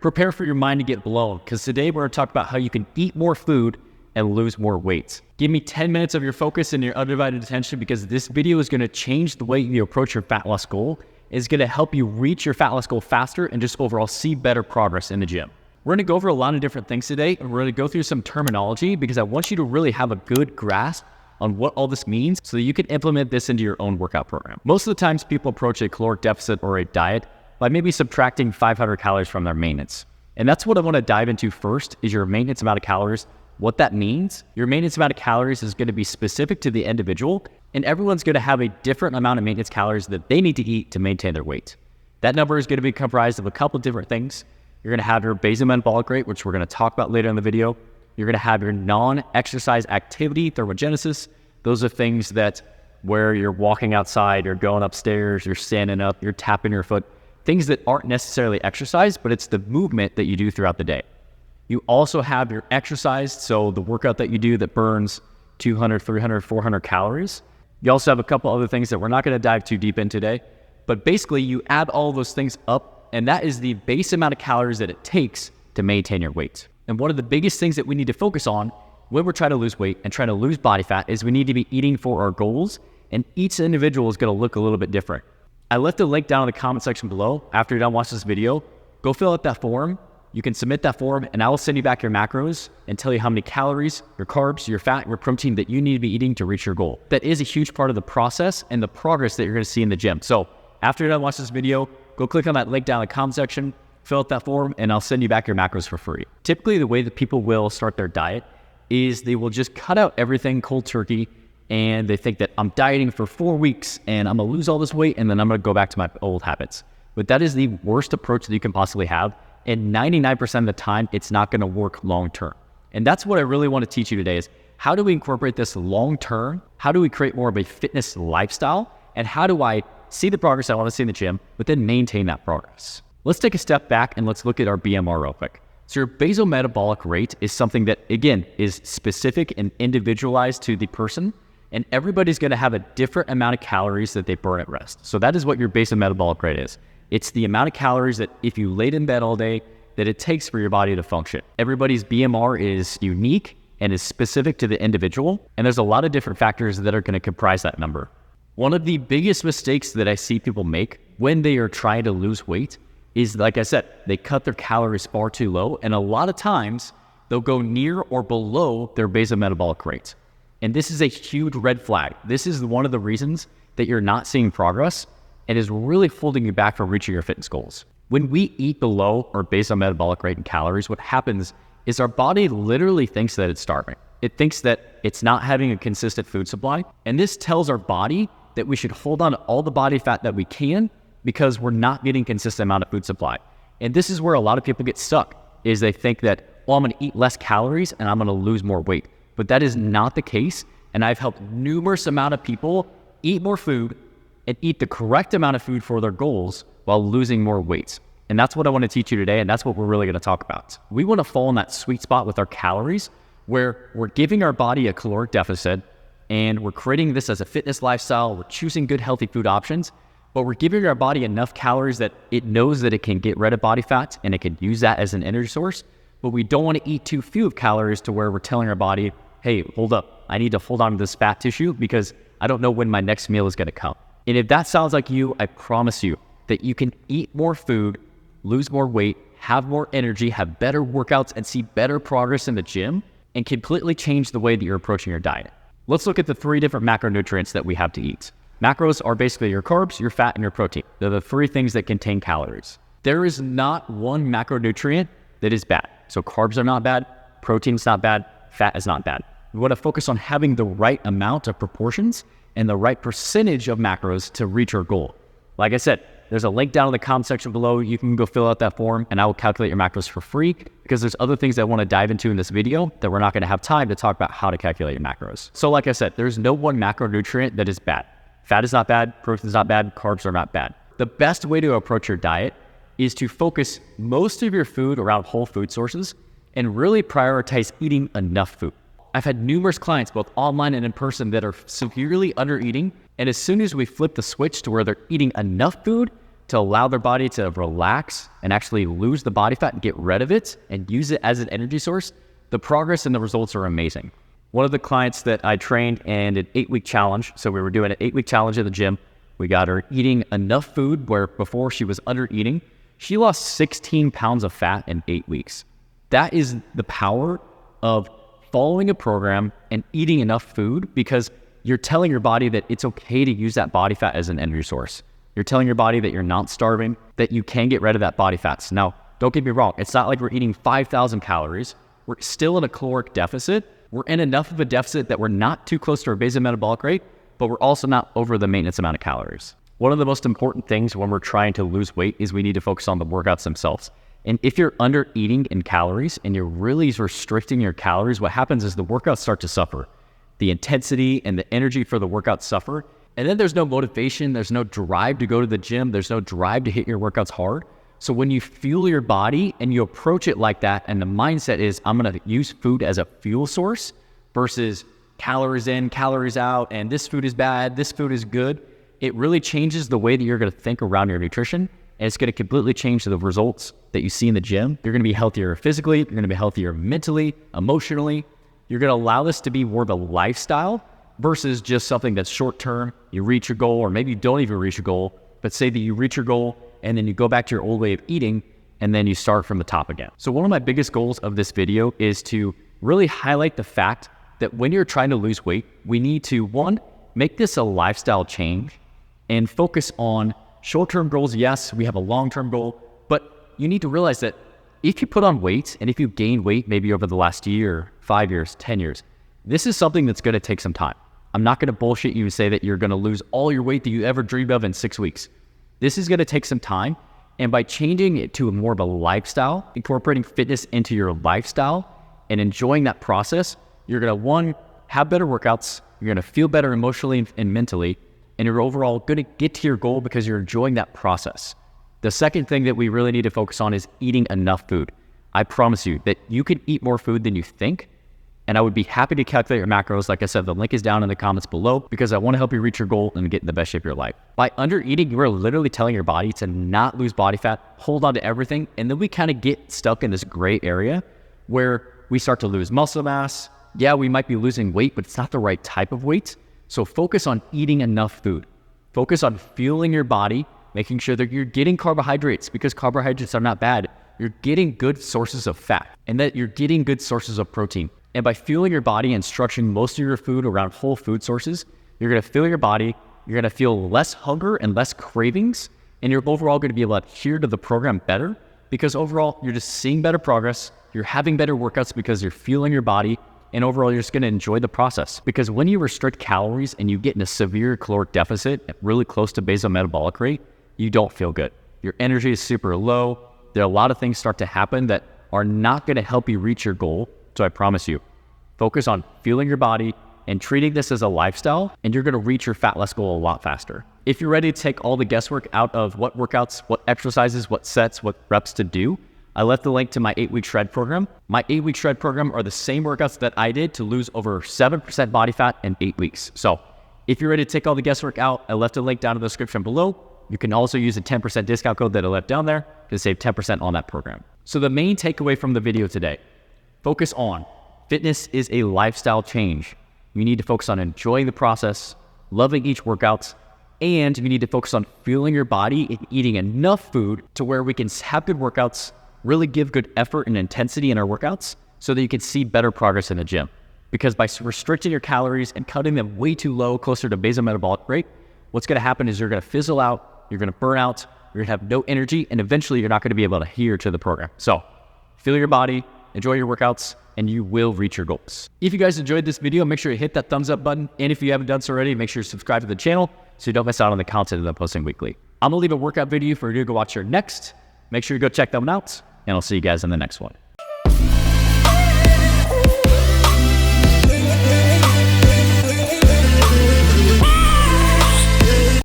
Prepare for your mind to get blown, because today we're going to talk about how you can eat more food and lose more weight. Give me 10 minutes of your focus and your undivided attention, because this video is going to change the way you approach your fat loss goal. It's going to help you reach your fat loss goal faster and just overall see better progress in the gym. We're going to go over a lot of different things today, and we're going to go through some terminology because I want you to really have a good grasp on what all this means so that you can implement this into your own workout program. Most of the times people approach a caloric deficit or a diet by maybe subtracting 500 calories from their maintenance. And that's what I want to dive into first, is your maintenance amount of calories. What that means, your maintenance amount of calories is going to be specific to the individual, and everyone's going to have a different amount of maintenance calories that they need to eat to maintain their weight. That number is going to be comprised of a couple of different things. You're going to have your basal metabolic rate, which we're going to talk about later in the video. You're going to have your non-exercise activity thermogenesis. Those are things that where you're walking outside, you're going upstairs, you're standing up, you're tapping your foot, things that aren't necessarily exercise, but it's the movement that you do throughout the day. You also have your exercise, so the workout that you do that burns 200, 300, 400 calories. You also have a couple other things that we're not going to dive too deep in today, but basically you add all those things up, and that is the base amount of calories that it takes to maintain your weight. And one of the biggest things that we need to focus on when we're trying to lose weight and trying to lose body fat is we need to be eating for our goals, and each individual is going to look a little bit different. I left a link down in the comment section below. After you're done watching this video, go fill out that form. You can submit that form and I will send you back your macros and tell you how many calories, your carbs, your fat, your protein that you need to be eating to reach your goal. That is a huge part of the process and the progress that you're going to see in the gym. So after you're done watching this video, go click on that link down in the comment section, fill out that form, and I'll send you back your macros for free. Typically, the way that people will start their diet is they will just cut out everything cold turkey, and they think that I'm dieting for 4 weeks and I'm gonna lose all this weight and then I'm gonna go back to my old habits. But that is the worst approach that you can possibly have. And 99% of the time, it's not gonna work long-term. And that's what I really wanna teach you today is how do we incorporate this long-term? How do we create more of a fitness lifestyle? And how do I see the progress I wanna see in the gym, but then maintain that progress? Let's take a step back and let's look at our BMR real quick. So your basal metabolic rate is something that, again, is specific and individualized to the person. And everybody's going to have a different amount of calories that they burn at rest. So that is what your basal metabolic rate is. It's the amount of calories that if you laid in bed all day, that it takes for your body to function. Everybody's BMR is unique and is specific to the individual. And there's a lot of different factors that are going to comprise that number. One of the biggest mistakes that I see people make when they are trying to lose weight is, like I said, they cut their calories far too low. And a lot of times they'll go near or below their basal metabolic rate. And this is a huge red flag. This is one of the reasons that you're not seeing progress and is really holding you back from reaching your fitness goals. When we eat below our basal metabolic rate in calories, what happens is our body literally thinks that it's starving. It thinks that it's not having a consistent food supply. And this tells our body that we should hold on to all the body fat that we can because we're not getting consistent amount of food supply. And this is where a lot of people get stuck, is they think that, well, I'm gonna eat less calories and I'm gonna lose more weight. But that is not the case, and I've helped numerous amount of people eat more food and eat the correct amount of food for their goals while losing more weight. And that's what I want to teach you today, and that's what we're really going to talk about. We want to fall in that sweet spot with our calories where we're giving our body a caloric deficit and we're creating this as a fitness lifestyle. We're choosing good, healthy food options, but we're giving our body enough calories that it knows that it can get rid of body fat and it can use that as an energy source. But we don't want to eat too few of calories to where we're telling our body, hey, hold up, I need to hold on to this fat tissue because I don't know when my next meal is going to come. And if that sounds like you, I promise you that you can eat more food, lose more weight, have more energy, have better workouts, and see better progress in the gym and completely change the way that you're approaching your diet. Let's look at the 3 different macronutrients that we have to eat. Macros are basically your carbs, your fat, and your protein. They're the 3 things that contain calories. There is not one macronutrient that is bad. So carbs are not bad, protein's not bad, fat is not bad. We want to focus on having the right amount of proportions and the right percentage of macros to reach our goal. Like I said, there's a link down in the comment section below. You can go fill out that form and I will calculate your macros for free because there's other things I want to dive into in this video that we're not going to have time to talk about how to calculate your macros. So like I said, there's no one macronutrient that is bad. Fat is not bad, protein is not bad, carbs are not bad. The best way to approach your diet is to focus most of your food around whole food sources and really prioritize eating enough food. I've had numerous clients, both online and in person, that are severely under eating. And as soon as we flip the switch to where they're eating enough food, to allow their body to relax and actually lose the body fat and get rid of it and use it as an energy source, the progress and the results are amazing. One of the clients that I trained in an 8-week challenge, so we were doing an 8-week challenge at the gym. We got her eating enough food where before she was under eating. She lost 16 pounds of fat in 8 weeks. That is the power of following a program and eating enough food, because you're telling your body that it's okay to use that body fat as an energy source. You're telling your body that you're not starving, that you can get rid of that body fats. Now, don't get me wrong. It's not like we're eating 5,000 calories. We're still in a caloric deficit. We're in enough of a deficit that we're not too close to our basal metabolic rate, but we're also not over the maintenance amount of calories. One of the most important things when we're trying to lose weight is we need to focus on the workouts themselves. And if you're under eating in calories and you're really restricting your calories, what happens is the workouts start to suffer. The intensity and the energy for the workouts suffer. And then there's no motivation, there's no drive to go to the gym, there's no drive to hit your workouts hard. So when you fuel your body and you approach it like that, and the mindset is, I'm gonna use food as a fuel source versus calories in, calories out, and this food is bad, this food is good, it really changes the way that you're gonna think around your nutrition. And it's gonna completely change the results that you see in the gym. You're gonna be healthier physically, you're gonna be healthier mentally, emotionally. You're gonna allow this to be more of a lifestyle versus just something that's short-term. You reach your goal, or maybe you don't even reach your goal, but say that you reach your goal and then you go back to your old way of eating and then you start from the top again. So one of my biggest goals of this video is to really highlight the fact that when you're trying to lose weight, we need to, one, make this a lifestyle change and focus on short-term goals. Yes, we have a long-term goal, but you need to realize that if you put on weight and if you gain weight maybe over the last year, 5 years, 10 years, this is something that's going to take some time. I'm not going to bullshit you and say that you're going to lose all your weight that you ever dreamed of in 6 weeks. This is going to take some time. And by changing it to more of a lifestyle, incorporating fitness into your lifestyle and enjoying that process, you're going to, one, have better workouts, you're going to feel better emotionally and mentally, and you're overall going to get to your goal because you're enjoying that process. The second thing that we really need to focus on is eating enough food. I promise you that you can eat more food than you think, and I would be happy to calculate your macros. Like I said, the link is down in the comments below because I want to help you reach your goal and get in the best shape of your life. By under eating, you are literally telling your body to not lose body fat, hold on to everything, and then we kind of get stuck in this gray area where we start to lose muscle mass. Yeah, we might be losing weight, but it's not the right type of weight. So focus on eating enough food. Focus on fueling your body, making sure that you're getting carbohydrates, because carbohydrates are not bad. You're getting good sources of fat and that you're getting good sources of protein. And by fueling your body and structuring most of your food around whole food sources, you're gonna fuel your body, you're gonna feel less hunger and less cravings, and you're overall gonna be able to adhere to the program better because overall you're just seeing better progress, you're having better workouts because you're fueling your body, and overall, you're just going to enjoy the process. Because when you restrict calories and you get in a severe caloric deficit, really close to basal metabolic rate, you don't feel good. Your energy is super low. There are a lot of things start to happen that are not going to help you reach your goal. So I promise you, focus on fueling your body and treating this as a lifestyle, and you're going to reach your fat loss goal a lot faster. If you're ready to take all the guesswork out of what workouts, what exercises, what sets, what reps to do, I left the link to my 8-week shred program. My 8-week shred program are the same workouts that I did to lose over 7% body fat in 8 weeks. So if you're ready to take all the guesswork out, I left a link down in the description below. You can also use a 10% discount code that I left down there to save 10% on that program. So the main takeaway from the video today, focus on fitness is a lifestyle change. You need to focus on enjoying the process, loving each workout, and you need to focus on fueling your body and eating enough food to where we can have good workouts, really give good effort and intensity in our workouts so that you can see better progress in the gym. Because by restricting your calories and cutting them way too low, closer to basal metabolic rate, what's going to happen is you're going to fizzle out, you're going to burn out, you're going to have no energy, and eventually you're not going to be able to adhere to the program. So fuel your body, enjoy your workouts, and you will reach your goals. If you guys enjoyed this video, make sure you hit that thumbs up button. And if you haven't done so already, make sure you subscribe to the channel so you don't miss out on the content that I'm posting weekly. I'm going to leave a workout video for you to go watch here next. Make sure you go check them out, and I'll see you guys in the next one.